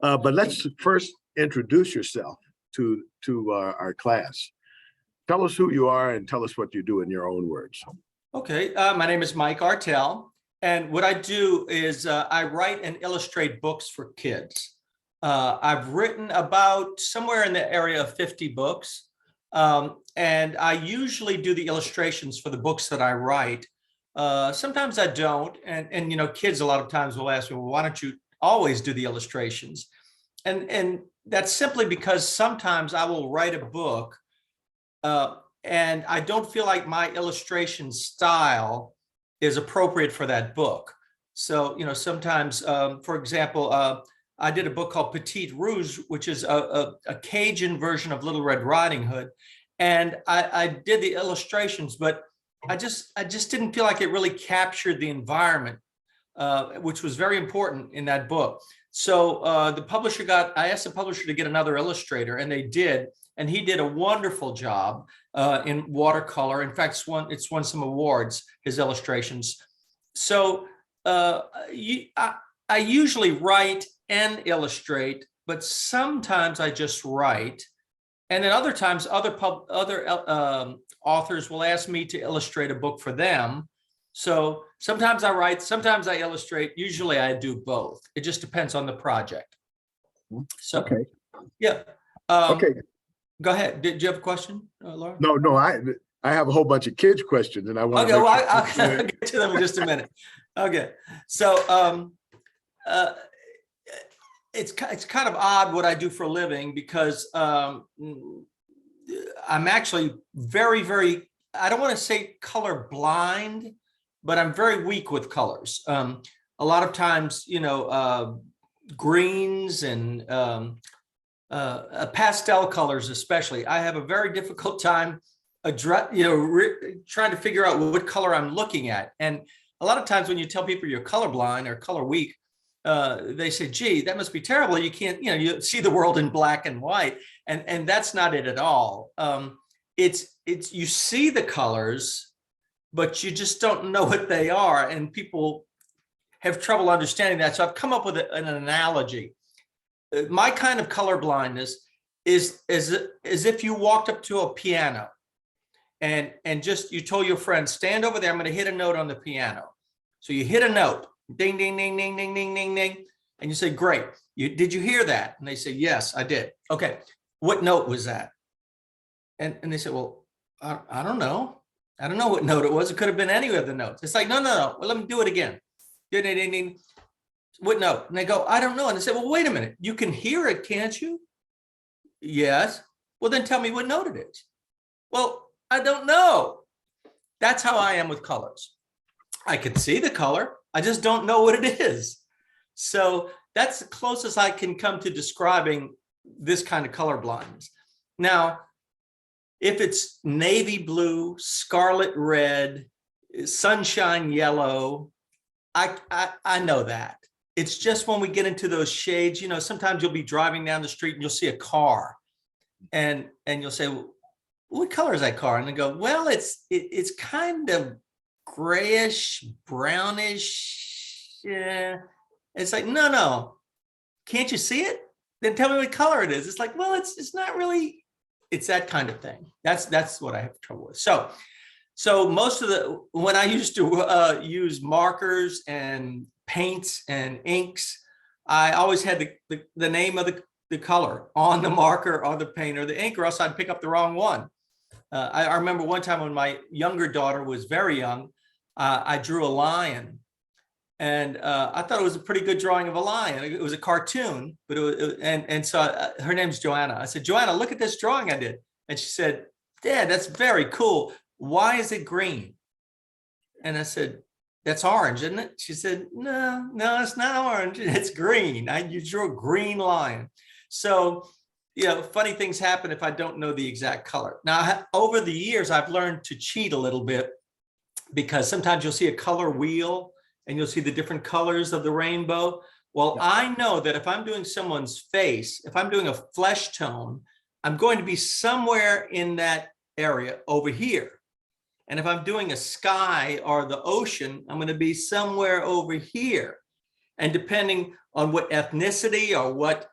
But let's first introduce yourself to our class. Tell us who you are and tell us what you do in your own words. Okay, my name is Mike Artell, and what I do is I write and illustrate books for kids. I've written about somewhere in the area of 50 books, and I usually do the illustrations for the books that I write. Sometimes I don't, and you know, kids a lot of times will ask me, well, why don't you always do the illustrations? And that's simply because sometimes I will write a book and I don't feel like my illustration style is appropriate for that book. So, you know, sometimes, for example, I did a book called Petite Rouge, which is a Cajun version of Little Red Riding Hood. And I did the illustrations, but I just didn't feel like it really captured the environment, which was very important in that book. So I asked the publisher to get another illustrator, and they did. And he did a wonderful job in watercolor. In fact, it's won some awards, his illustrations. So I usually write and illustrate, but sometimes I just write. And then other times, other authors will ask me to illustrate a book for them. So sometimes I write, sometimes I illustrate. Usually I do both. It just depends on the project. So, okay. Yeah. Okay. Go ahead. Did you have a question, Laura? No, I have a whole bunch of kids questions, and I want to. Okay, well, I'll get to them in just a minute. Okay, so it's kind of odd what I do for a living because I'm actually very, very, I don't want to say color blind, but I'm very weak with colors. A lot of times, you know, greens and pastel colors, especially, I have a very difficult time trying to figure out what color I'm looking at. And a lot of times when you tell people you're colorblind or color weak, they say, gee, that must be terrible. You can't, you know, you see the world in black and white. And that's not it at all. It's you see the colors, but you just don't know what they are. And people have trouble understanding that. So I've come up with an analogy. My kind of color blindness is if you walked up to a piano and just you told your friend, stand over there, I'm going to hit a note on the piano. So you hit a note, ding, ding, ding, ding, ding, ding, ding, ding. And you say, great. Did you hear that? And they say, yes, I did. Okay. What note was that? And they said, well, I don't know. I don't know what note it was. It could have been any of the notes. It's like, no. Well, let me do it again. Ding, ding, ding, ding. What note? And they go, I don't know. And I said, well, wait a minute. You can hear it, can't you? Yes. Well, then tell me what note it is. Well, I don't know. That's how I am with colors. I can see the color. I just don't know what it is. So that's the closest I can come to describing this kind of color blindness. Now, if it's navy blue, scarlet red, sunshine yellow, I know that. It's just when we get into those shades, you know, sometimes you'll be driving down the street and you'll see a car and you'll say, well, what color is that car? And they go, well, it's kind of grayish, brownish. Yeah. It's like, no, can't you see it? Then tell me what color it is. It's like, well, it's not really, it's that kind of thing. That's what I have trouble with. So most of when I used to use markers and paints and inks, I always had the name of the color on the marker or the paint or the ink, or else I'd pick up the wrong one. I remember one time when my younger daughter was very young, I drew a lion, and I thought it was a pretty good drawing of a lion. It was a cartoon, but so her name's Joanna. I said, Joanna, look at this drawing I did. And she said, Dad, that's very cool. Why is it green? And I said, that's orange, isn't it? She said, no, it's not orange. It's green. You drew a green lion. So, you know, funny things happen if I don't know the exact color. Now, over the years, I've learned to cheat a little bit because sometimes you'll see a color wheel and you'll see the different colors of the rainbow. Well, I know that if I'm doing someone's face, if I'm doing a flesh tone, I'm going to be somewhere in that area over here. And if I'm doing a sky or the ocean, I'm going to be somewhere over here. And depending on what ethnicity or what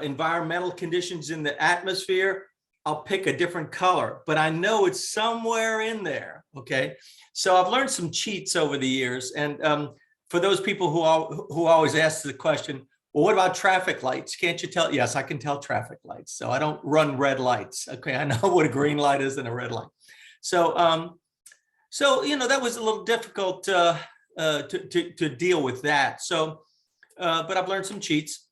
environmental conditions in the atmosphere, I'll pick a different color, but I know it's somewhere in there. Okay. So I've learned some cheats over the years. And for those people who always ask the question, well, what about traffic lights? Can't you tell? Yes, I can tell traffic lights. So I don't run red lights. Okay. I know what a green light is and a red light. So, that was a little difficult to deal with that. So, but I've learned some cheats.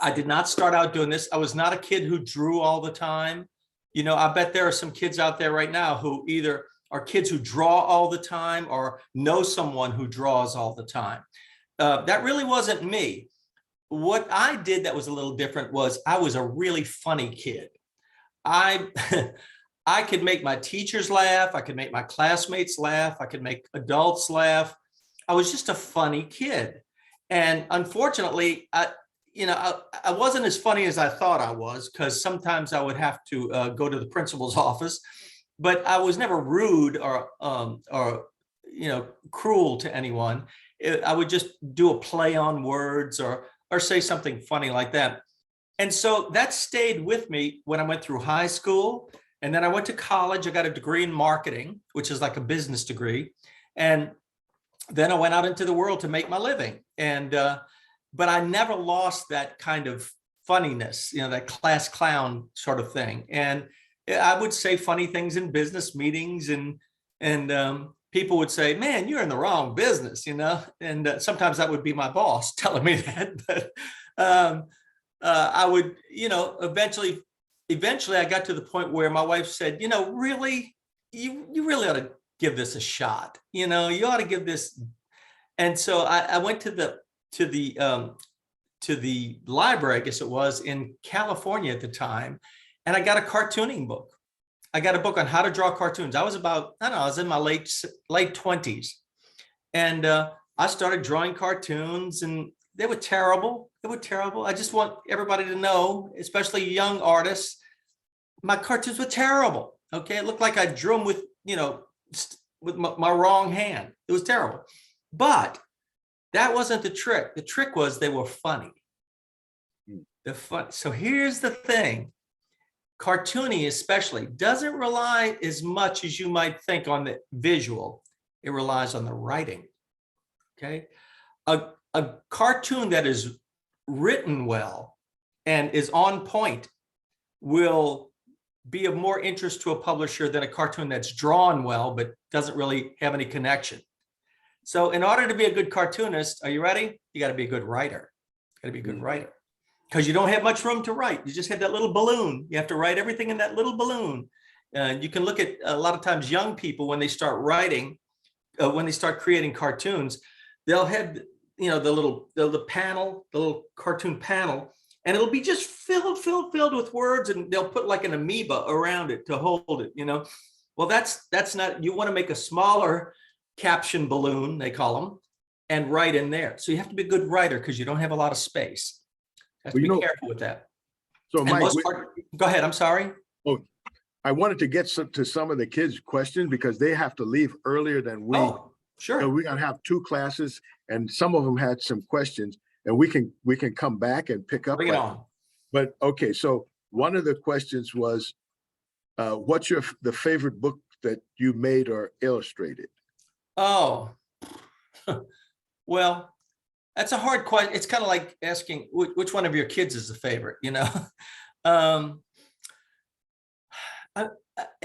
I did not start out doing this. I was not a kid who drew all the time. I bet there are some kids out there right now who either are kids who draw all the time or know someone who draws all the time. That really wasn't me. What I did that was a little different was I was a really funny kid. I could make my teachers laugh. I could make my classmates laugh. I could make adults laugh. I was just a funny kid. And unfortunately, I wasn't as funny as I thought I was, because sometimes I would have to go to the principal's office, but I was never rude or cruel to anyone. I would just do a play on words or say something funny like that. And so that stayed with me when I went through high school. And then I went to college. I got a degree in marketing, which is like a business degree. And then I went out into the world to make my living. And but I never lost that kind of funniness, that class clown sort of thing. And I would say funny things in business meetings, and people would say, "Man, you're in the wrong business," And sometimes that would be my boss telling me that. But I would, eventually I got to the point where my wife said, really, you really ought to give this a shot. You ought to give this. And so I went to the library, I guess it was, in California at the time, and I got a cartooning book. I got a book on how to draw cartoons. I was in my late 20s, and I started drawing cartoons, and they were terrible. They were terrible. I just want everybody to know, especially young artists, my cartoons were terrible. Okay, it looked like I drew them with my wrong hand. It was terrible, but that wasn't the trick. The trick was they were funny. They're fun. So here's the thing. Cartooning especially doesn't rely as much as you might think on the visual. It relies on the writing. Okay. A cartoon that is written well and is on point will be of more interest to a publisher than a cartoon that's drawn well but doesn't really have any connection. So in order to be a good cartoonist, are you ready? You got to be a good writer. You got to be a good writer, because you don't have much room to write. You just have that little balloon. You have to write everything in that little balloon. You can look at a lot of times young people when they start writing, when they start creating cartoons, they'll have the panel, the little cartoon panel, and it'll be just filled with words, and they'll put like an amoeba around it to hold it. Well, that's not. You want to make a smaller caption balloon, they call them, and write in there. So you have to be a good writer, because you don't have a lot of space. You have to be careful with that. So Mike, go ahead. I'm sorry. Oh, I wanted to get to some of the kids' questions, because they have to leave earlier than we. Oh, sure. So we're gonna have 2 classes, and some of them had some questions, and we can come back and pick up. Bring it on. But okay, so one of the questions was, what's the favorite book that you made or illustrated? Oh, well, that's a hard question. It's kind of like asking which one of your kids is the favorite, and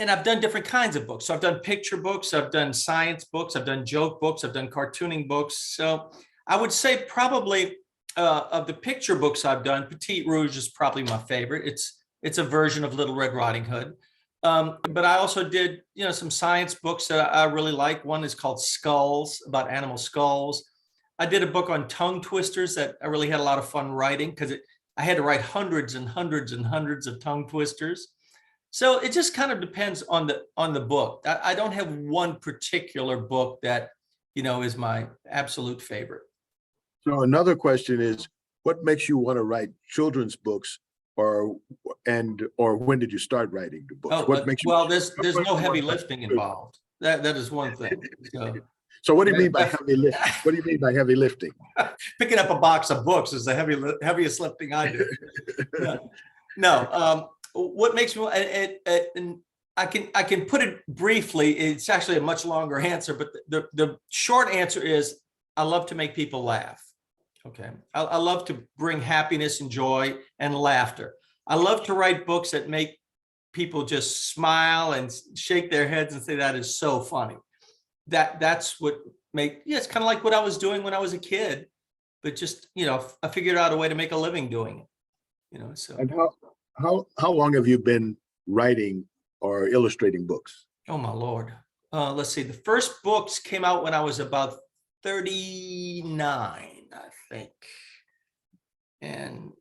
I've done different kinds of books. So I've done picture books, I've done science books, I've done joke books, I've done cartooning books. So I would say probably of the picture books I've done, Petite Rouge is probably my favorite. It's a version of Little Red Riding Hood. But I also did, some science books that I really like. One is called Skulls, about animal skulls. I did a book on tongue twisters that I really had a lot of fun writing, because I had to write hundreds and hundreds and hundreds of tongue twisters. So it just kind of depends on the book. I don't have one particular book that, is my absolute favorite. So another question is, what makes you want to write children's books, or when did you start writing the books? What makes you? Well, there's no heavy lifting involved. That is one thing. So, So what do you mean by heavy lift? What do you mean by heavy lifting? Picking up a box of books is the heaviest lifting I do. No, what makes me, and I can put it briefly. It's actually a much longer answer, but the short answer is I love to make people laugh. Okay, I love to bring happiness and joy and laughter. I love to write books that make people just smile and shake their heads and say that is so funny. That's what it's kind of like what I was doing when I was a kid, but just, I figured out a way to make a living doing it, so. And how long have you been writing or illustrating books? Oh my Lord. Let's see. The first books came out when I was about 39, I think. And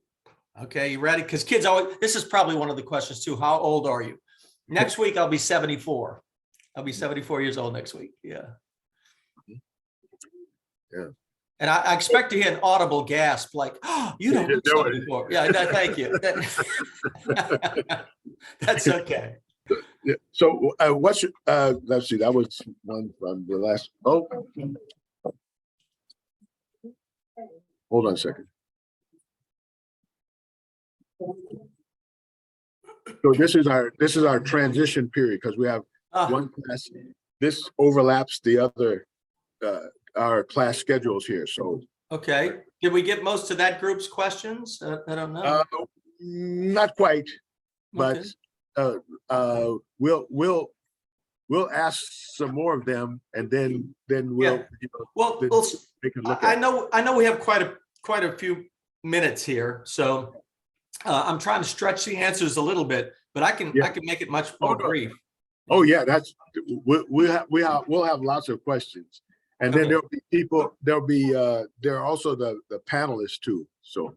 okay, you ready? Because kids always, this is probably one of the questions too. How old are you? Next week, I'll be 74. I'll be 74 years old next week. Yeah. Yeah. And I expect to hear an audible gasp like, oh, you don't look 74. Yeah, thank you. That's okay. Yeah. So let's see, that was one from the last, hold on a second. So this is our transition period, because we have one class. This overlaps the other our class schedules here. So okay, did we get most of that group's questions? I don't know. Not quite, but Okay. we'll ask some more of them, and then we'll well, take a look at I know we have quite a few minutes here, so I'm trying to stretch the answers a little bit, but I can make it much more brief. Oh yeah, we'll have lots of questions, and then there'll be people. There are also the panelists too. So.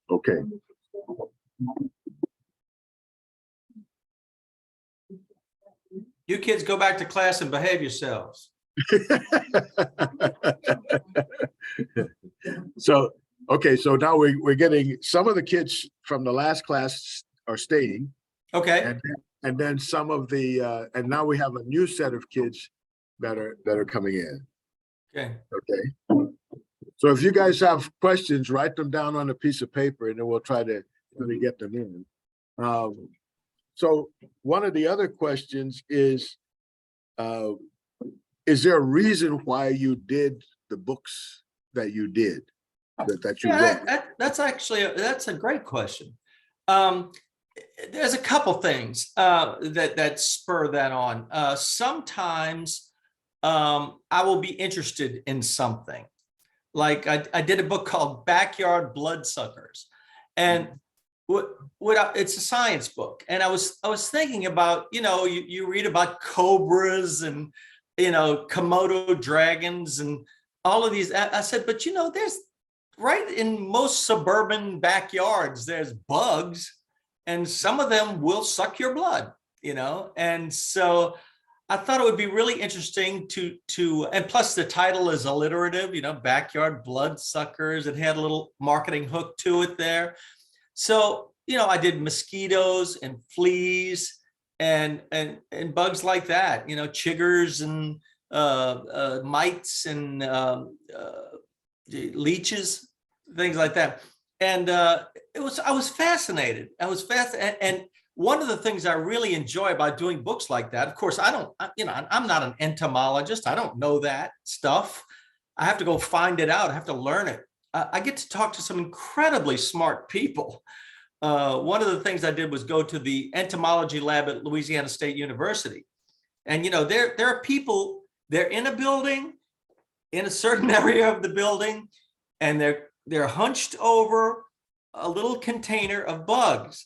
Okay. You kids go back to class and behave yourselves. So, okay, so now we're getting some of the kids from the last class are staying. Okay. And then some of the and now we have a new set of kids that are coming in. Okay. Okay. So if you guys have questions, write them down on a piece of paper, and then we'll try to get them in. So one of the other questions is there a reason why you did the books that you did, that you wrote? That's actually that's a great question. There's a couple things that spur that on. Sometimes I will be interested in something. Like I did a book called Backyard Bloodsuckers, and it's a science book. And I was thinking about, you read about cobras and, Komodo dragons and all of these. I said, but there's right in most suburban backyards, there's bugs, and some of them will suck your blood, and so I thought it would be really interesting to and plus the title is alliterative, Backyard Bloodsuckers. It had a little marketing hook to it there. So, I did mosquitoes and fleas and bugs like that, chiggers and mites and leeches, things like that. And I was fascinated. And one of the things I really enjoy about doing books like that, of course, I'm not an entomologist. I don't know that stuff. I have to go find it out. I have to learn it. I get to talk to some incredibly smart people. One of the things I did was go to the entomology lab at Louisiana State University. And, there are people, they're in a building, in a certain area of the building, and they're hunched over a little container of bugs.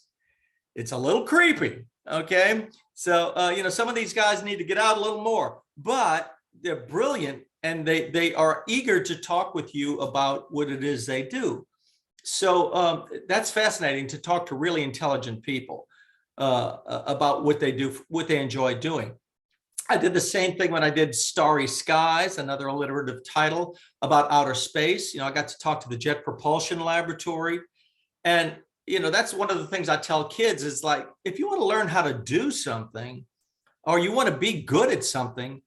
It's a little creepy. Okay. So, some of these guys need to get out a little more, but they're brilliant, and they are eager to talk with you about what it is they do. So that's fascinating, to talk to really intelligent people about what they do, what they enjoy doing. I did the same thing when I did Starry Skies, another alliterative title about outer space. I got to talk to the Jet Propulsion Laboratory. And, that's one of the things I tell kids is like, if you want to learn how to do something, or you want to be good at something,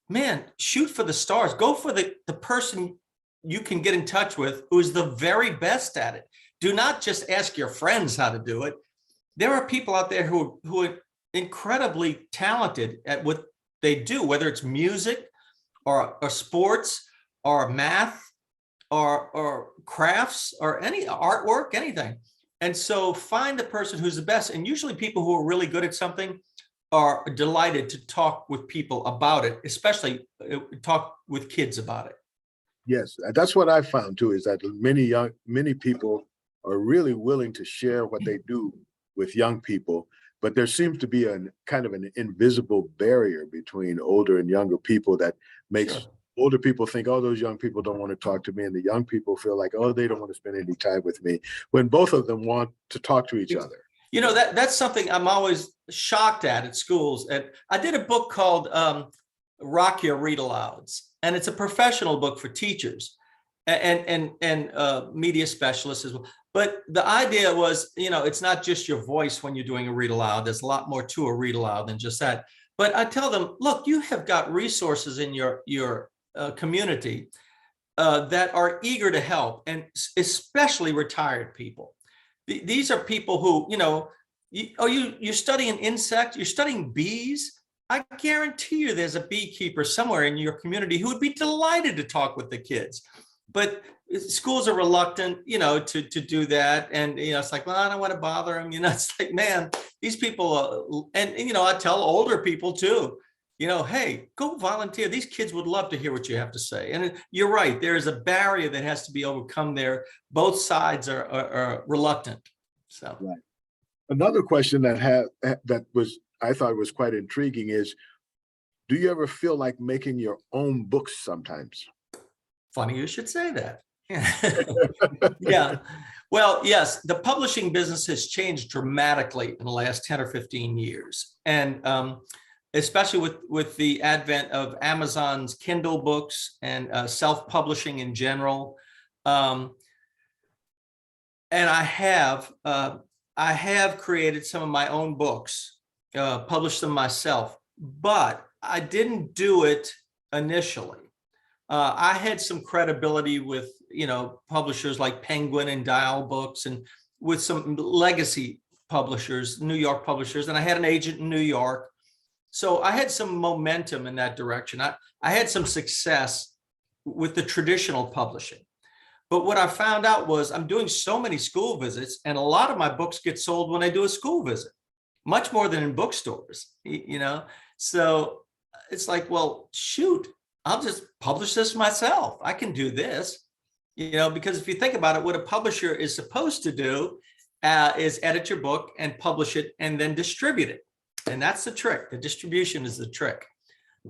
man, shoot for the stars. Go for the person you can get in touch with who is the very best at it. Do not just ask your friends how to do it. There are people out there who are incredibly talented at what they do, whether it's music or sports or math or crafts or any artwork, anything. And so find the person who's the best. And usually people who are really good at something are delighted to talk with people about it, especially talk with kids about it. Yes, that's what I found too, is that many people are really willing to share what they do with young people, but there seems to be a kind of an invisible barrier between older and younger people that makes Sure. older people think, oh, those young people don't want to talk to me, and the young people feel like, oh, they don't want to spend any time with me, when both of them want to talk to each other. That's something I'm always shocked at schools. And I did a book called Rock Your Read Alouds, and it's a professional book for teachers and media specialists as well. But the idea was, it's not just your voice when you're doing a read aloud. There's a lot more to a read aloud than just that. But I tell them, look, you have got resources in your community that are eager to help, and especially retired people. These are people who, you're studying insects, you're studying bees. I guarantee you there's a beekeeper somewhere in your community who would be delighted to talk with the kids. But schools are reluctant, to do that. And, it's like, well, I don't want to bother them. It's like, man, these people, and I tell older people too, hey, go volunteer. These kids would love to hear what you have to say. And you're right. There is a barrier that has to be overcome there. Both sides are reluctant. So, right. Another question I thought was quite intriguing is, do you ever feel like making your own books sometimes? Funny you should say that. Yeah. Well, yes, the publishing business has changed dramatically in the last 10 or 15 years. And especially with the advent of Amazon's Kindle books and self-publishing in general. And I have created some of my own books, published them myself, but I didn't do it initially. I had some credibility with, publishers like Penguin and Dial Books, and with some legacy publishers, New York publishers, and I had an agent in New York. So I had some momentum in that direction. I had some success with the traditional publishing. But what I found out was I'm doing so many school visits, and a lot of my books get sold when I do a school visit, much more than in bookstores, So it's like, well, shoot, I'll just publish this myself. I can do this, because if you think about it, what a publisher is supposed to do is edit your book and publish it and then distribute it. And that's the trick. The distribution is the trick.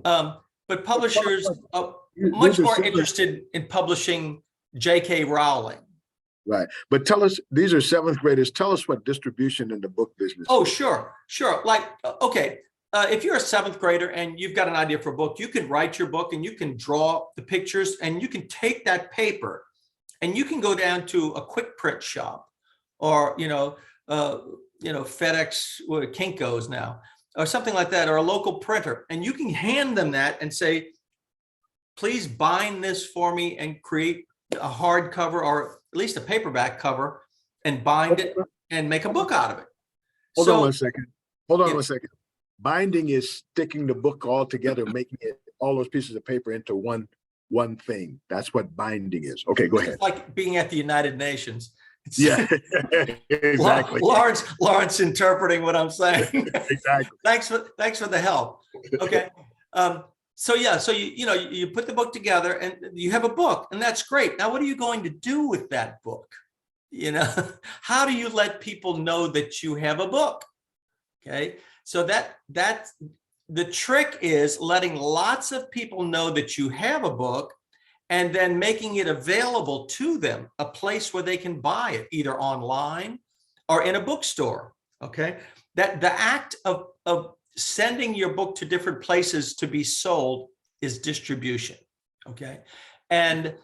But publishers are much more interested in publishing J.K. Rowling. Right. But tell us, these are seventh graders. Tell us what distribution in the book business. Oh, sure. Like, okay. If you're a seventh grader and you've got an idea for a book, you can write your book and you can draw the pictures, and you can take that paper and you can go down to a quick print shop, or, FedEx, or Kinko's now, or something like that, or a local printer. And you can hand them that and say, please bind this for me and create a hardcover, or at least a paperback cover, and bind it and make a book out of it. Hold on one second. Binding is sticking the book all together, making it, all those pieces of paper, into one thing. That's what binding is. Okay, go ahead. It's like being at the United Nations. Yeah, exactly. Lawrence interpreting what I'm saying. Exactly. Thanks for the help. Okay. So you put the book together and you have a book, and that's great. Now, what are you going to do with that book? How do you let people know that you have a book? Okay. So that's the trick, is letting lots of people know that you have a book, and then making it available to them, a place where they can buy it, either online or in a bookstore. Okay. That the act of sending your book to different places to be sold is distribution. Okay. And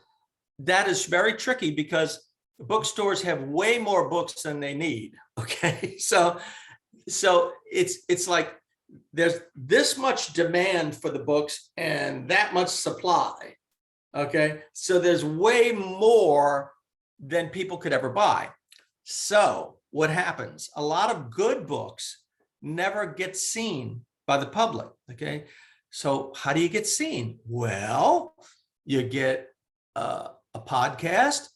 that is very tricky because bookstores have way more books than they need. Okay. So it's like there's this much demand for the books and that much supply. Okay. So there's way more than people could ever buy. So what happens? A lot of good books never get seen by the public. Okay. So how do you get seen? Well, you get a podcast,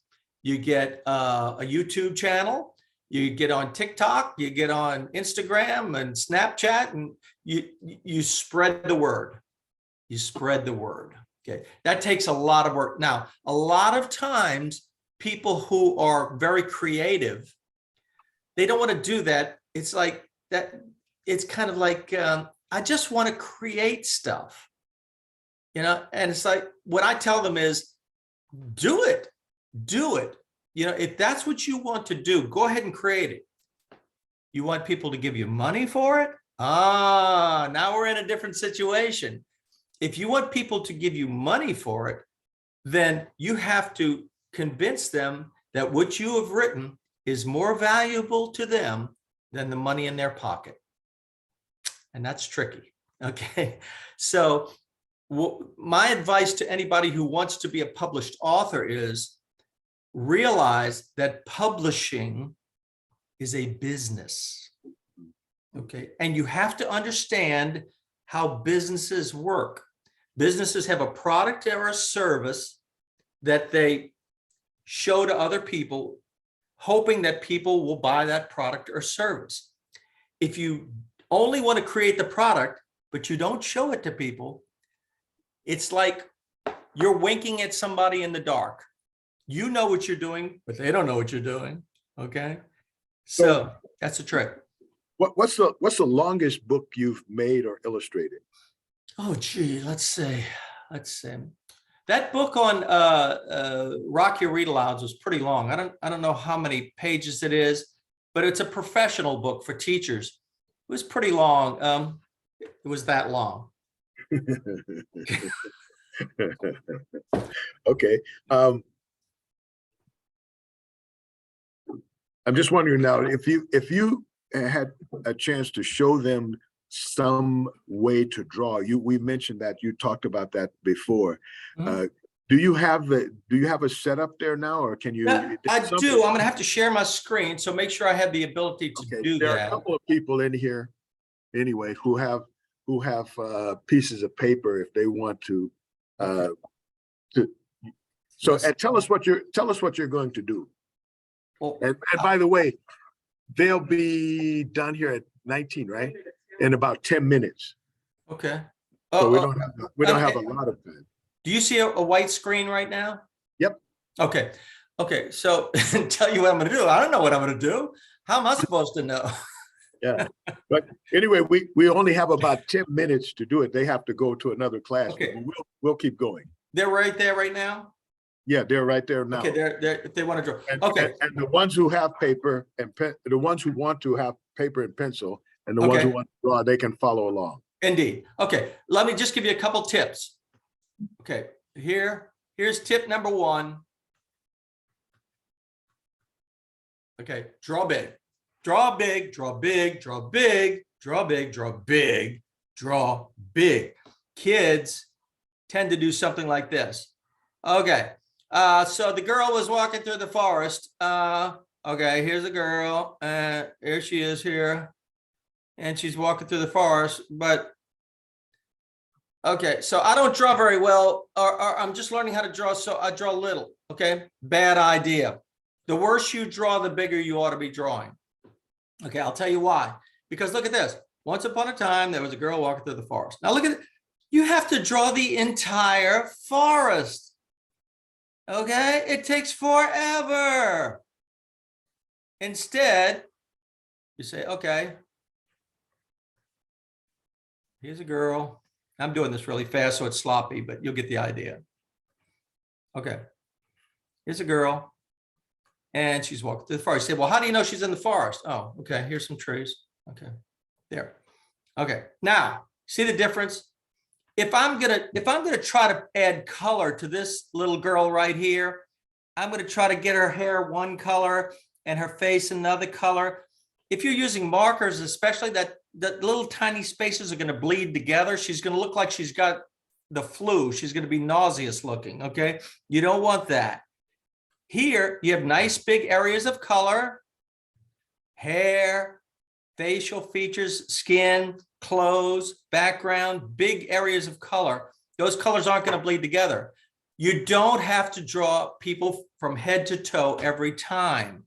you get a YouTube channel, you get on TikTok, you get on Instagram and Snapchat, and you spread the word. You spread the word. Okay. That takes a lot of work. Now, a lot of times people who are very creative, they don't want to do that. It's like that. It's kind of like, I just want to create stuff, you know, and it's like, what I tell them is do it. You know, if that's what you want to do, go ahead and create it. You want people to give you money for it? Ah, now we're in a different situation. If you want people to give you money for it, then you have to convince them that what you have written is more valuable to them than the money in their pocket. And that's tricky. Okay. So my advice to anybody who wants to be a published author is realize that publishing is a business. Okay. And you have to understand how businesses work. Businesses have a product or a service that they show to other people, hoping that people will buy that product or service. If you only want to create the product, but you don't show it to people, it's like you're winking at somebody in the dark. You know what you're doing, but they don't know what you're doing. Okay. So that's a trick. What's the longest book you've made or illustrated? Oh, gee, let's see. That book on Rock Your Read Alouds was pretty long. I don't know how many pages it is, but it's a professional book for teachers. It was pretty long. It was that long. Okay. I'm just wondering now, if you had a chance to show them some way to draw, we mentioned that, you talked about that before. Mm-hmm. Do you have a setup there now, or can you? Yeah, I do. I'm going to have to share my screen, so make sure I have the ability to do there that. There are a couple of people in here, anyway, who have pieces of paper if they want to. So, and tell us what you're going to do. Well, and by the way, they'll be done here at 19, right? In about 10 minutes. Okay. So we don't have a lot of time. Do you see a white screen right now? Yep. Okay. So tell you what I'm going to do. I don't know what I'm going to do. How am I supposed to know? Yeah. But anyway, we only have about 10 minutes to do it. They have to go to another class. Okay. We'll keep going. They're right there right now? Yeah, they're right there now. Okay, they're if they want to draw. And, okay. And the ones who have paper and pen, the ones who want to have paper and pencil, and the ones who want to draw, they can follow along. Indeed. Okay, let me just give you a couple tips. Okay, here's tip number 1. Okay, draw big. Draw big, draw big, draw big, draw big, draw big, draw big. Kids tend to do something like this. Okay, so the girl was walking through the forest. Okay, here's a girl, and here she is here, and she's walking through the forest, but okay, so I don't draw very well, or I'm just learning how to draw, so I draw little. Okay, bad idea. The worse you draw, the bigger you ought to be drawing. Okay, I'll tell you why. Because look at this. Once upon a time, there was a girl walking through the forest. Now look at it. You have to draw the entire forest. Okay, it takes forever. Instead, you say, okay, here's a girl. I'm doing this really fast, so it's sloppy, but you'll get the idea. Okay, here's a girl, and she's walking through the forest. You say, well, how do you know she's in the forest? Oh, okay, here's some trees. Okay, there. Okay, now see the difference? If I'm gonna try to add color to this little girl right here, I'm gonna try to get her hair one color and her face another color. If you're using markers, especially that little tiny spaces are gonna bleed together, she's gonna look like she's got the flu. She's gonna be nauseous looking, okay? You don't want that. Here, you have nice big areas of color, hair, facial features, skin, clothes, background, big areas of color. Those colors aren't going to bleed together. You don't have to draw people from head to toe every time.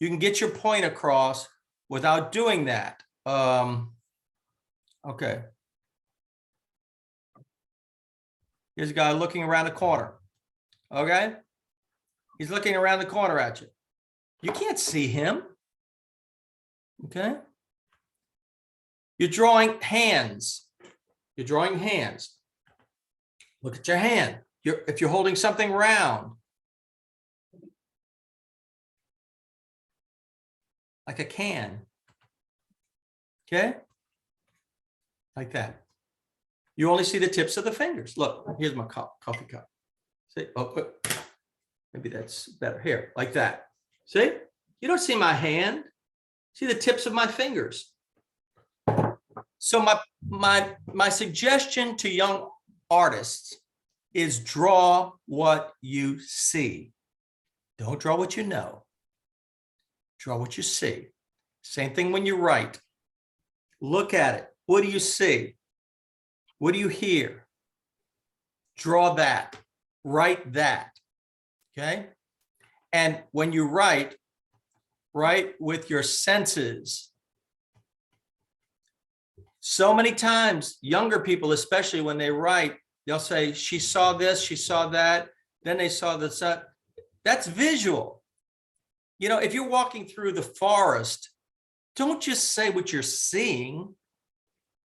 You can get your point across without doing that. Okay. Here's a guy looking around the corner. Okay. He's looking around the corner at you. You can't see him. Okay. You're drawing hands. You're drawing hands. Look at your hand. If you're holding something round, like a can, okay? Like that. You only see the tips of the fingers. Look, here's my coffee cup. See? Oh, maybe that's better. Here, like that. See? You don't see my hand. See the tips of my fingers. So my suggestion to young artists is draw what you see. Don't draw what you know. Draw what you see. Same thing when you write. Look at it. What do you see? What do you hear? Draw that. Write that. Okay? And when you write with your senses. So many times, younger people, especially when they write, they'll say, she saw this, she saw that, then they saw this. That's visual. You know, if you're walking through the forest, don't just say what you're seeing.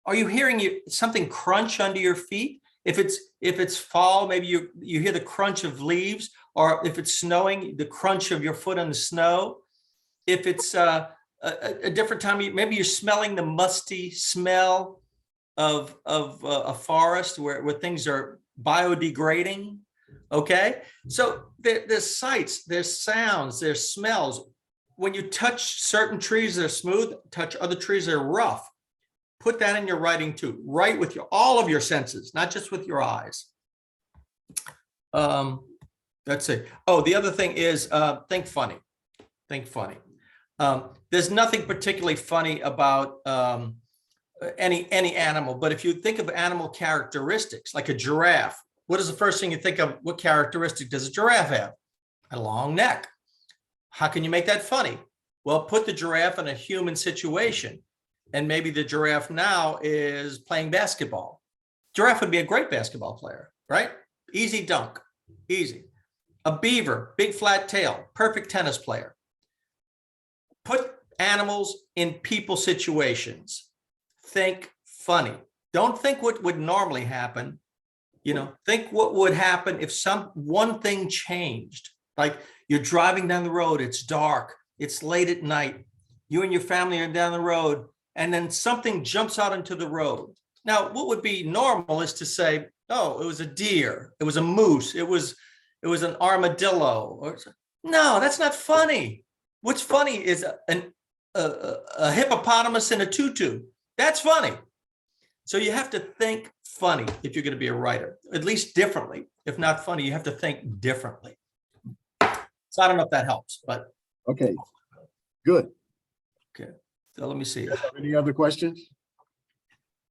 Are you hearing something crunch under your feet? If it's fall, maybe you hear the crunch of leaves, or if it's snowing, the crunch of your foot on the snow. If it's a different time, maybe you're smelling the musty smell of a forest where things are biodegrading. Okay, so there's sights, there's sounds, there's smells. When you touch certain trees that are smooth, touch other trees that are rough. Put that in your writing too. Write with all of your senses, not just with your eyes. That's it. Oh, the other thing is think funny. Think funny. There's nothing particularly funny about any animal, but if you think of animal characteristics, like a giraffe, what is the first thing you think of? What characteristic does a giraffe have? A long neck. How can you make that funny? Well, put the giraffe in a human situation, and maybe the giraffe now is playing basketball. Giraffe would be a great basketball player, right? Easy dunk, easy. A beaver, big flat tail, perfect tennis player. Put animals in people situations. Think funny. Don't think what would normally happen. You know, think what would happen if one thing changed. Like you're driving down the road, it's dark, it's late at night, you and your family are down the road, and then something jumps out into the road. Now, what would be normal is to say, oh, it was a deer, it was a moose, it was an armadillo. No, that's not funny. What's funny is a hippopotamus in a tutu. That's funny. So you have to think funny if you're going to be a writer, at least differently. If not funny, you have to think differently. So I don't know if that helps, but. Okay, good. Okay, so let me see. Any other questions?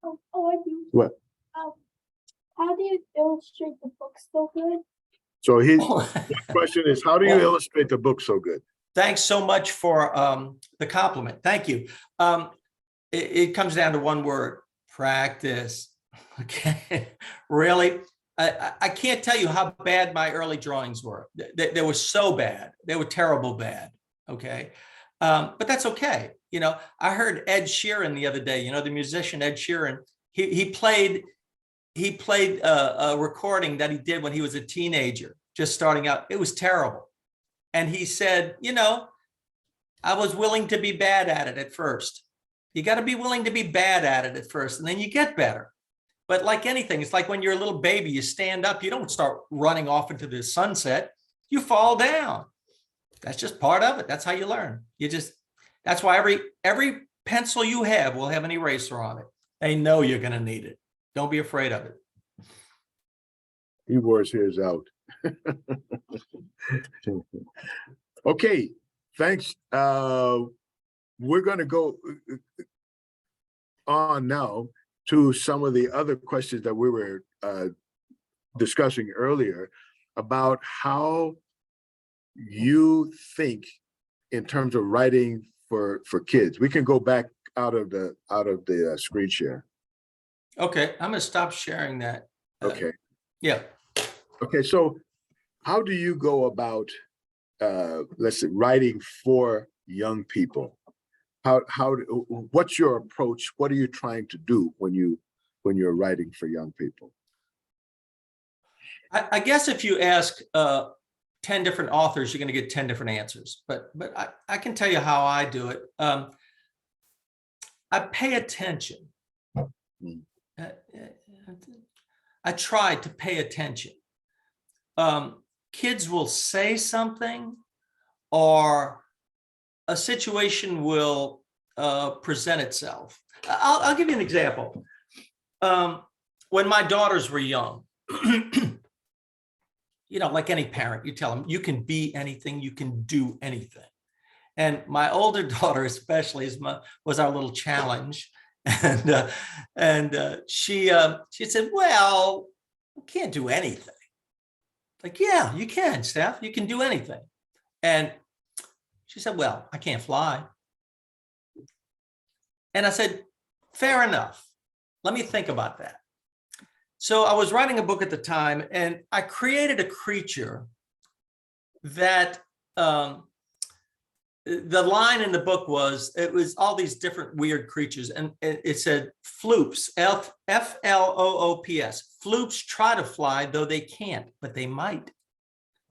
Oh, I do. What? How do you illustrate the book so good? So his question is, how do you illustrate the book so good? Thanks so much for the compliment. Thank you. It comes down to one word: practice. Okay, really? I can't tell you how bad my early drawings were. They were so bad. They were terrible bad. Okay, but that's okay. You know, I heard Ed Sheeran the other day. You know, the musician Ed Sheeran. He played a recording that he did when he was a teenager, just starting out. It was terrible. And he said, you know, I was willing to be bad at it at first. You got to be willing to be bad at it at first, and then you get better. But like anything, it's like when you're a little baby, you stand up, you don't start running off into the sunset, you fall down. That's just part of it. That's how you learn. That's why every pencil you have will have an eraser on it. They know you're going to need it. Don't be afraid of it. He wore his hairs out. Okay, thanks. We're going to go on now to some of the other questions that we were discussing earlier about how you think in terms of writing for kids. We can go back out of the screen share. Okay, I'm going to stop sharing that. Okay. Yeah. Okay, so how do you go about let's say writing for young people? What's your approach? What are you trying to do when you're writing for young people? I guess if you ask 10 different authors, you're going to get 10 different answers. But I can tell you how I do it. I pay attention. I try to pay attention. Kids will say something, or a situation will present itself. I'll give you an example. When my daughters were young, you know, like any parent, you tell them you can be anything, you can do anything. And my older daughter, especially, was our little challenge. And she said, "Well, I can't do anything." Like, "Yeah, you can, Steph. You can do anything." And she said, "Well, I can't fly." And I said, "Fair enough. Let me think about that." So I was writing a book at the time, and I created a creature that the line in the book was, it was all these different weird creatures, and it said floops, F-L-O-O-P-S. Floops try to fly, though they can't, but they might.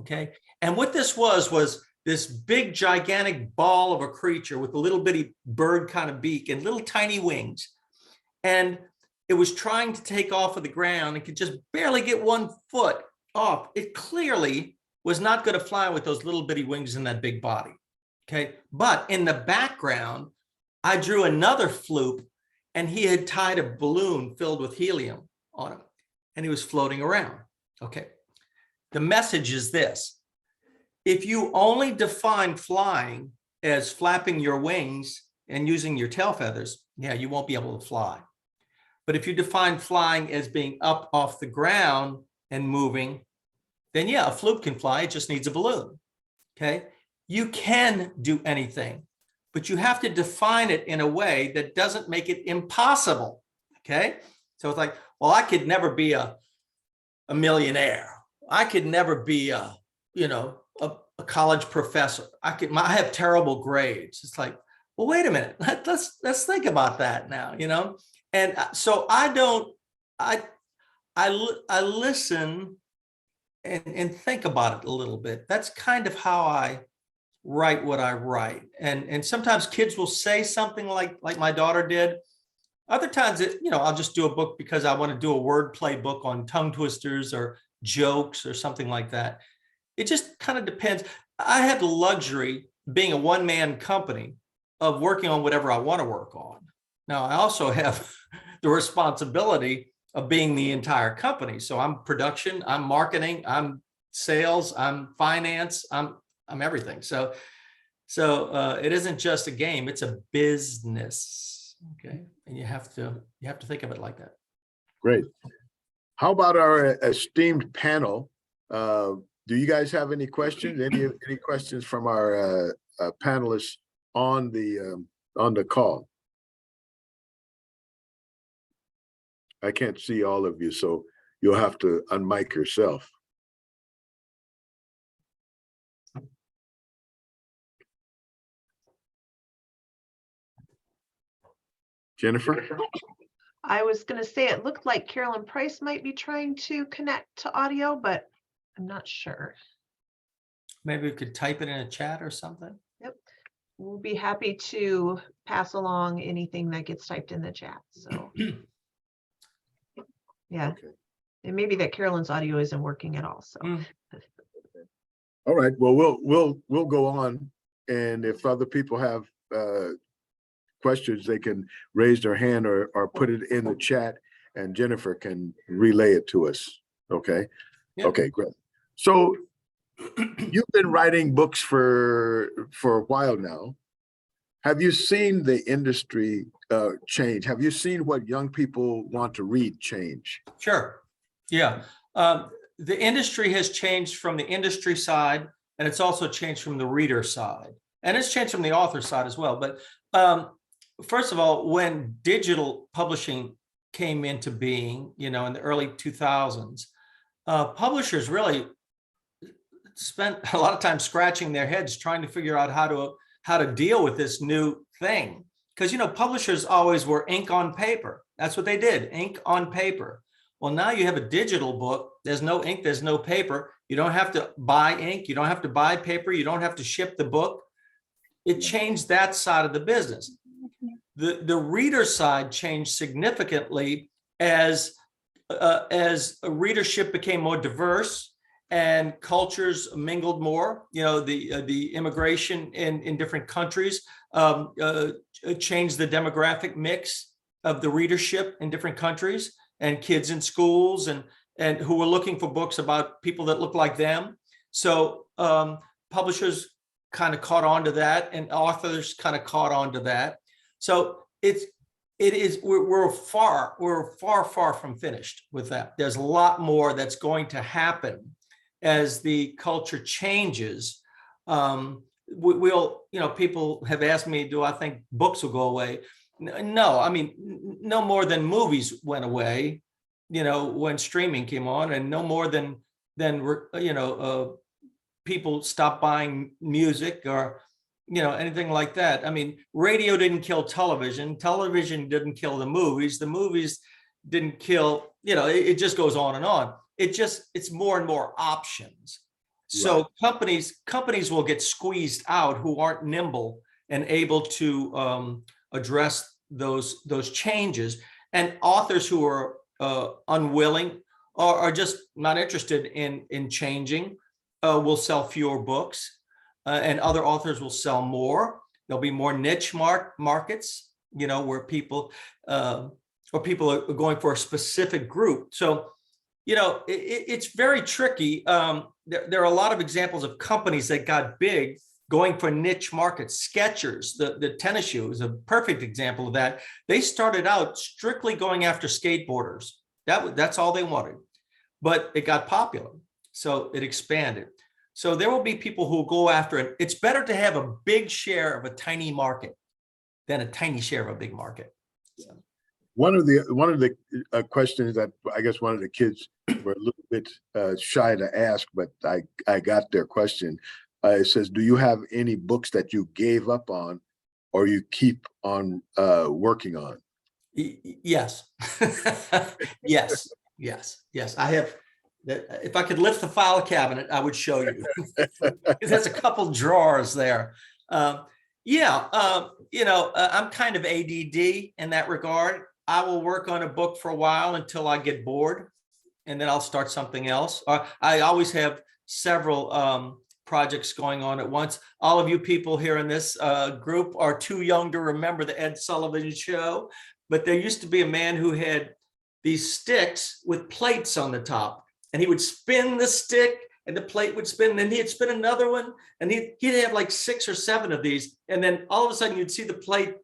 Okay. And what this was this big, gigantic ball of a creature with a little bitty bird kind of beak and little tiny wings. And it was trying to take off of the ground and could just barely get 1 foot off. It clearly was not going to fly with those little bitty wings and that big body. Okay. But in the background, I drew another floop, and he had tied a balloon filled with helium on him, and he was floating around. Okay. The message is this: if you only define flying as flapping your wings and using your tail feathers, yeah, you won't be able to fly. But if you define flying as being up off the ground and moving, then yeah, a floop can fly. It just needs a balloon. Okay. You can do anything, but you have to define it in a way that doesn't make it impossible. Okay. So it's like, well, I could never be a millionaire. I could never be a college professor. I have terrible grades. It's like, well, wait a minute. Let's think about that now, you know? And so I listen and think about it a little bit. That's kind of how I write what I write. And sometimes kids will say something like my daughter did. Other times, I'll just do a book because I want to do a wordplay book on tongue twisters or jokes or something like that. It just kind of depends. I had the luxury, being a one-man company, of working on whatever I want to work on. Now, I also have the responsibility of being the entire company. So I'm production, I'm marketing, I'm sales, I'm finance, I'm everything. So it isn't just a game, it's a business. Okay. And you have to think of it like that. Great. How about our esteemed panel? Do you guys have any questions? Any questions from our panelists on the call? I can't see all of you, so you'll have to unmic yourself. Jennifer? I was going to say it looked like Carolyn Price might be trying to connect to audio, but I'm not sure. Maybe we could type it in a chat or something. Yep. we'll be happy to pass along anything that gets typed in the chat. So yeah, Okay. it may be that Carolyn's audio isn't working at all. So All right. Well, we'll go on, and if other people have questions, they can raise their hand or put it in the chat, and Jennifer can relay it to us. Okay. Yeah. Okay, great. So you've been writing books for a while now. Have you seen the industry change? Have you seen what young people want to read change? Sure. Yeah. The industry has changed from the industry side, and it's also changed from the reader side, and it's changed from the author side as well. But first of all, when digital publishing came into being, in the early 2000s, publishers really spent a lot of time scratching their heads trying to figure out how to deal with this new thing. Because, publishers always were ink on paper. That's what they did, ink on paper. Well, now you have a digital book. There's no ink, there's no paper. You don't have to buy ink. You don't have to buy paper. You don't have to ship the book. It changed that side of the business. The reader side changed significantly as readership became more diverse and cultures mingled more. The immigration in different countries changed the demographic mix of the readership in different countries, and kids in schools and who were looking for books about people that look like them. So publishers kind of caught on to that, and authors kind of caught on to that. So we're far from finished with that. There's a lot more that's going to happen as the culture changes. People have asked me, do I think books will go away? No, I mean, no more than movies went away, when streaming came on, and no more than people stopped buying music or, anything like that. I mean, radio didn't kill television. Television didn't kill the movies. The movies didn't kill, it just goes on and on. It's more and more options. So Right. companies will get squeezed out who aren't nimble and able to address those changes, and authors who are unwilling or are just not interested in changing will sell fewer books, and other authors will sell more. There'll be more niche markets, where people are going for a specific group. So it's very tricky. There are a lot of examples of companies that got big going for niche markets. Skechers, the tennis shoe, is a perfect example of that. They started out strictly going after skateboarders. That's all they wanted, but it got popular, so it expanded. So there will be people who go after it. It's better to have a big share of a tiny market than a tiny share of a big market. So. One of the questions that I guess one of the kids were a little bit shy to ask, but I got their question. It says, do you have any books that you gave up on or you keep on working on? Yes. yes. I have. If I could lift the file cabinet, I would show you. There's a couple drawers there. I'm kind of ADD in that regard. I will work on a book for a while until I get bored, and then I'll start something else. I always have several projects going on at once. All of you people here in this group are too young to remember the Ed Sullivan Show, but there used to be a man who had these sticks with plates on the top, and he would spin the stick and the plate would spin, and then he'd spin another one, and he'd have like 6 or 7 of these, and then all of a sudden you'd see the plate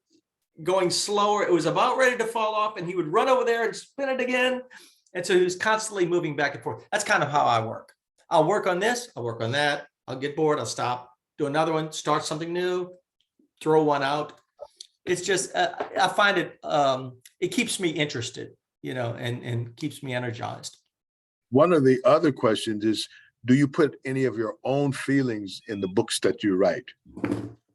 going slower. It was about ready to fall off, and he would run over there and spin it again. And so he was constantly moving back and forth. That's kind of how I work. I'll work on this, I'll work on that, I'll get bored, I'll stop, do another one, start something new, throw one out. It's just, I find it keeps me interested, and keeps me energized. One of the other questions is, do you put any of your own feelings in the books that you write?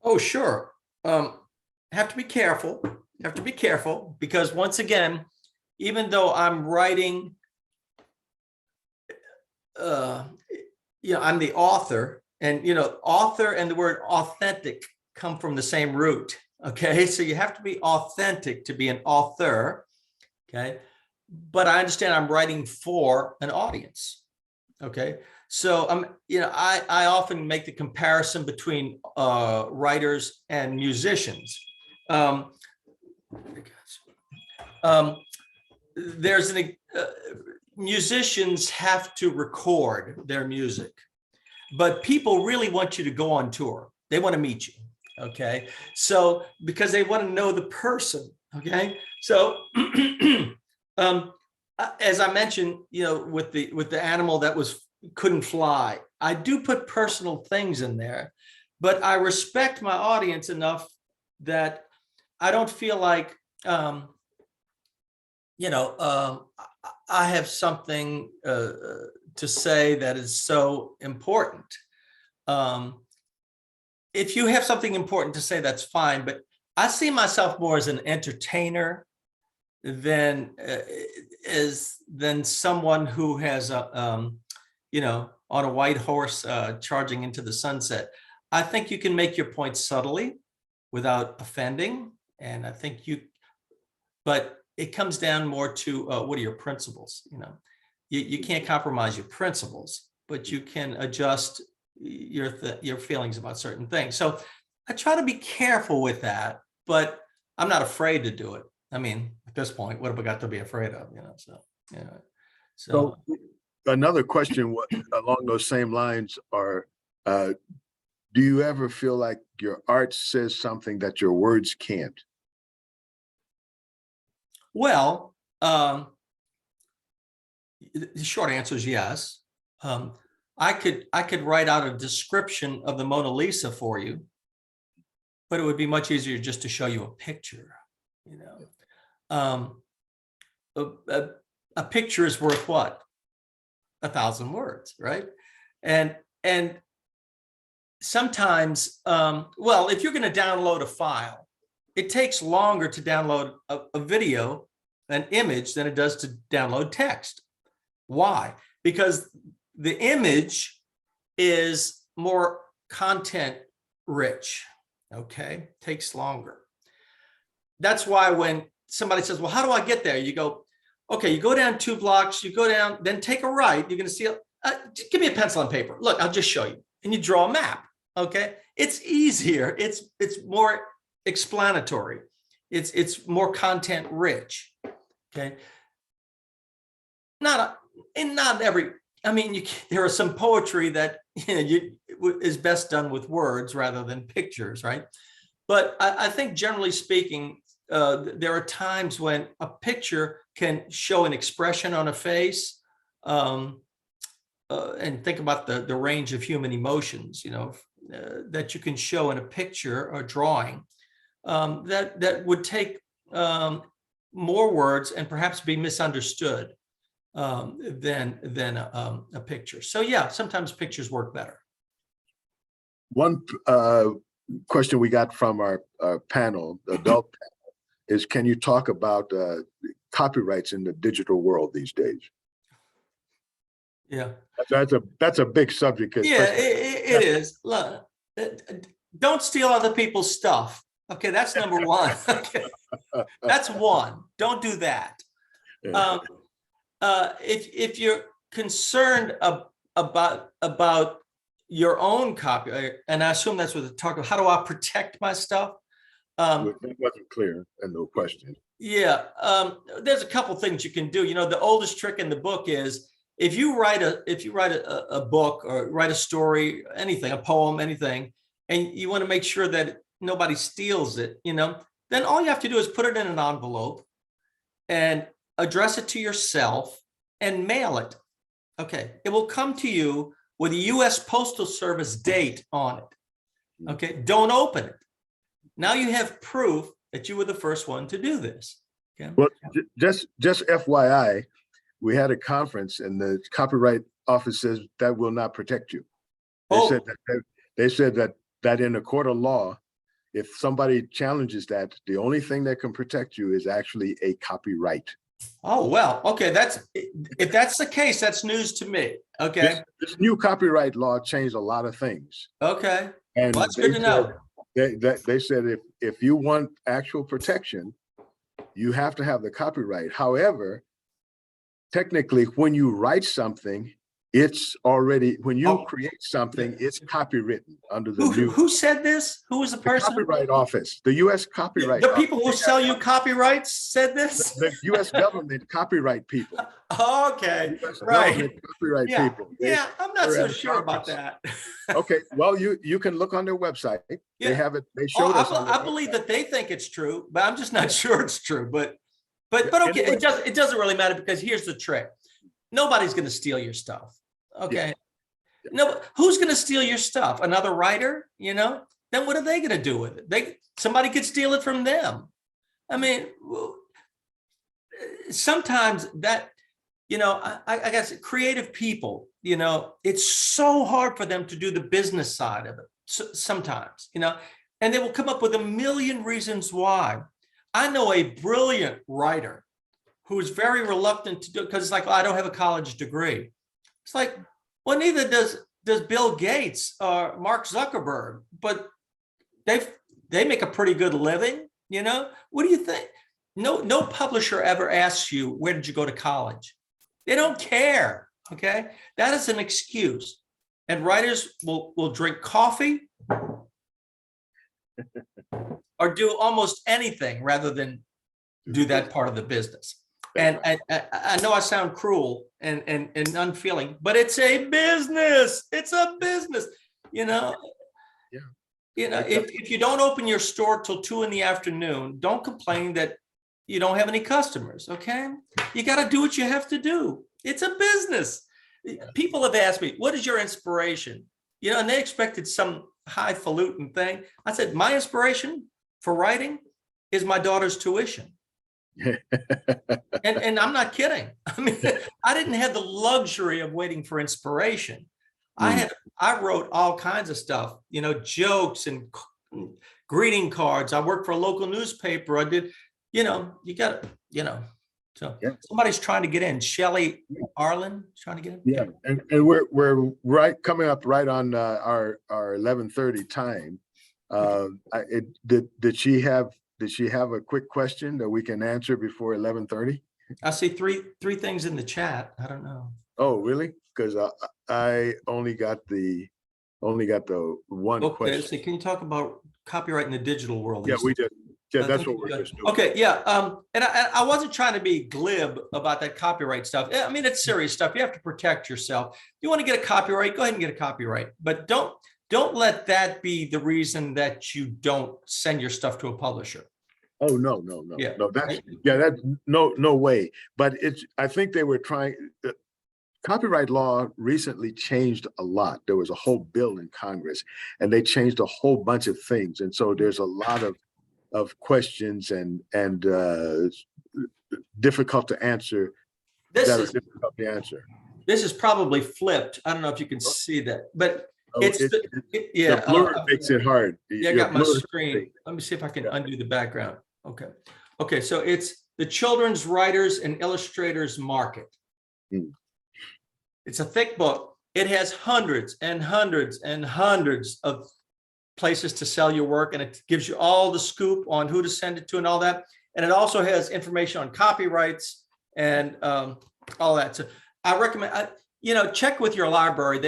Oh, sure. Have to be careful. Because once again, even though I'm writing, I'm the author, and author and the word authentic come from the same root. Okay, so you have to be authentic to be an author. Okay, but I understand I'm writing for an audience. Okay, so I often make the comparison between writers and musicians. Musicians have to record their music, but people really want you to go on tour. They want to meet you. Okay, so because they want to know the person. Okay, so as I mentioned, with the animal that couldn't fly, I do put personal things in there, but I respect my audience enough that I don't feel like I have something to say that is so important. If you have something important to say, that's fine, but I see myself more as an entertainer than someone who has on a white horse charging into the sunset. I think you can make your point subtly without offending, and I think but it comes down more to what are your principles? You can't compromise your principles, but you can adjust your feelings about certain things. So I try to be careful with that, but I'm not afraid to do it. I mean, at this point, what have I got to be afraid of? So another question along those same lines are, do you ever feel like your art says something that your words can't? Well, the short answer is yes. I could write out a description of the Mona Lisa for you, but it would be much easier just to show you a picture. A picture is worth what? 1,000 words, right? And sometimes, well, if you're going to download a file, it takes longer to download a video, an image, than it does to download text. Why? Because the image is more content rich. Okay, takes longer. That's why when somebody says, well, how do I get there? You go, okay, you go down 2 blocks, you go down, then take a right. You're going to see, give me a pencil and paper. Look, I'll just show you. And you draw a map. Okay, it's easier. It's more explanatory. It's more content rich. Okay, not every. I mean, there are some poetry that is best done with words rather than pictures, right? But I think generally speaking, there are times when a picture can show an expression on a face, and think about the range of human emotions, that you can show in a picture or drawing, that would take more words and perhaps be misunderstood than a picture. So yeah, sometimes pictures work better. One question we got from our panel, the adult panel, is can you talk about copyrights in the digital world these days? Yeah, that's a big subject. Yeah, it is. Look, don't steal other people's stuff. Okay, that's number one. Okay. That's one. Don't do that. Yeah. If you're concerned about your own copyright, and I assume that's what they're talking about, how do I protect my stuff? That wasn't clear, and no question. Yeah, there's a couple things you can do. The oldest trick in the book is if you write a book or write a story, anything, a poem, anything, and you want to make sure that nobody steals it, then all you have to do is put it in an envelope and address it to yourself and mail it. Okay, it will come to you with a U.S. Postal Service date on it. Okay, don't open it. Now you have proof that you were the first one to do this. Okay? Well, just FYI, we had a conference and the Copyright Office says that will not protect you. They said that in a court of law, if somebody challenges that, the only thing that can protect you is actually a copyright. Oh, well, okay. If that's the case, that's news to me. Okay. This new copyright law changed a lot of things. Okay. And well, that's good to know. They said if you want actual protection, you have to have the copyright. However, technically, when you write something, it's already, when you create something, it's copywritten under the new Who said this? Who was the person? Copyright Office, the U.S. Copyright The Office. people who sell you copyrights said this? The U.S. government copyright people. Okay, US right. government copyright Yeah, people. yeah, I'm not they're so at sure about office. that. Okay, well, you can look on their website. Yeah. They have it. They Oh, showed us. on I their believe website. that they think it's true, but I'm just not sure it's true. But Yeah, okay, anyway. it doesn't really matter because here's the trick. Nobody's going to steal your stuff. Okay. Yeah. No, who's going to steal your stuff? Another writer, Then what are they going to do with it? Somebody could steal it from them. I mean, sometimes that, I guess creative people, it's so hard for them to do the business side of it sometimes, and they will come up with a million reasons why. I know a brilliant writer who is very reluctant to do it because it's like, I don't have a college degree. It's like, well, neither does Bill Gates or Mark Zuckerberg, but they make a pretty good living. What do you think? No publisher ever asks you, where did you go to college? They don't care. Okay, that is an excuse. And writers will drink coffee or do almost anything rather than do that part of the business. And I know I sound cruel and unfeeling, but it's a business. It's a business, Yeah. If you don't open your store till 2 PM, don't complain that you don't have any customers. Okay. You got to do what you have to do. It's a business. People have asked me, what is your inspiration? And they expected some highfalutin thing. I said, my inspiration for writing is my daughter's tuition. And I'm not kidding. I mean, I didn't have the luxury of waiting for inspiration. I wrote all kinds of stuff, jokes and greeting cards. I worked for a local newspaper. I did, you got to, so somebody's trying to get in. Shelley Arlen trying to get in. Yeah, and we're right coming up right on our 11:30 time. Did she have a quick question that we can answer before 11:30? I see three things in the chat. I don't know. Oh, really? Because I only got the one question. So can you talk about copyright in the digital world? Yeah, we did. Yeah, that's what we're just doing. Okay, yeah. And I wasn't trying to be glib about that copyright stuff. I mean, it's serious stuff. You have to protect yourself. You want to get a copyright, go ahead and get a copyright. But don't let that be the reason that you don't send your stuff to a publisher. Oh, no. Yeah. No, that's no way. But I think they were trying. Copyright law recently changed a lot. There was a whole bill in Congress, and they changed a whole bunch of things. And so there's a lot of questions and difficult to answer. Difficult to answer. This is probably flipped. I don't know if you can see that, but the blur makes it hard. Yeah, I got my screen. Let me see if I can undo the background. Okay. So it's the Children's Writers and Illustrators Market. It's a thick book. It has hundreds and hundreds and hundreds of places to sell your work, and it gives you all the scoop on who to send it to and all that. And it also has information on copyrights and all that. So I recommend, check with your library.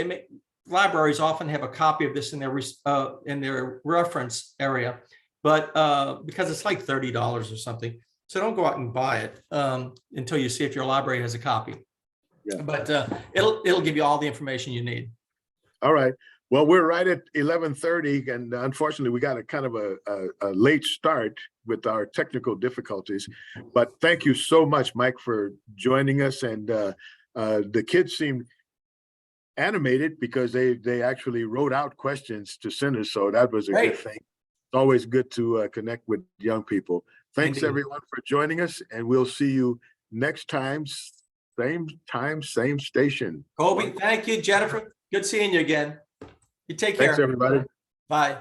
Libraries often have a copy of this in their reference area, but because it's like $30 or something. So don't go out and buy it until you see if your library has a copy. Yeah. But it'll give you all the information you need. All right. Well, we're right at 11:30, and unfortunately, we got a kind of a late start with our technical difficulties. But thank you so much, Mike, for joining us. And the kids seemed animated because they actually wrote out questions to send us, so that was a good thing. It's always good to connect with young people. Thanks, everyone, for joining us, and we'll see you next time. Same time, same station. Kobe, thank you. Jennifer, good seeing you again. You take care. Thanks, everybody. Bye.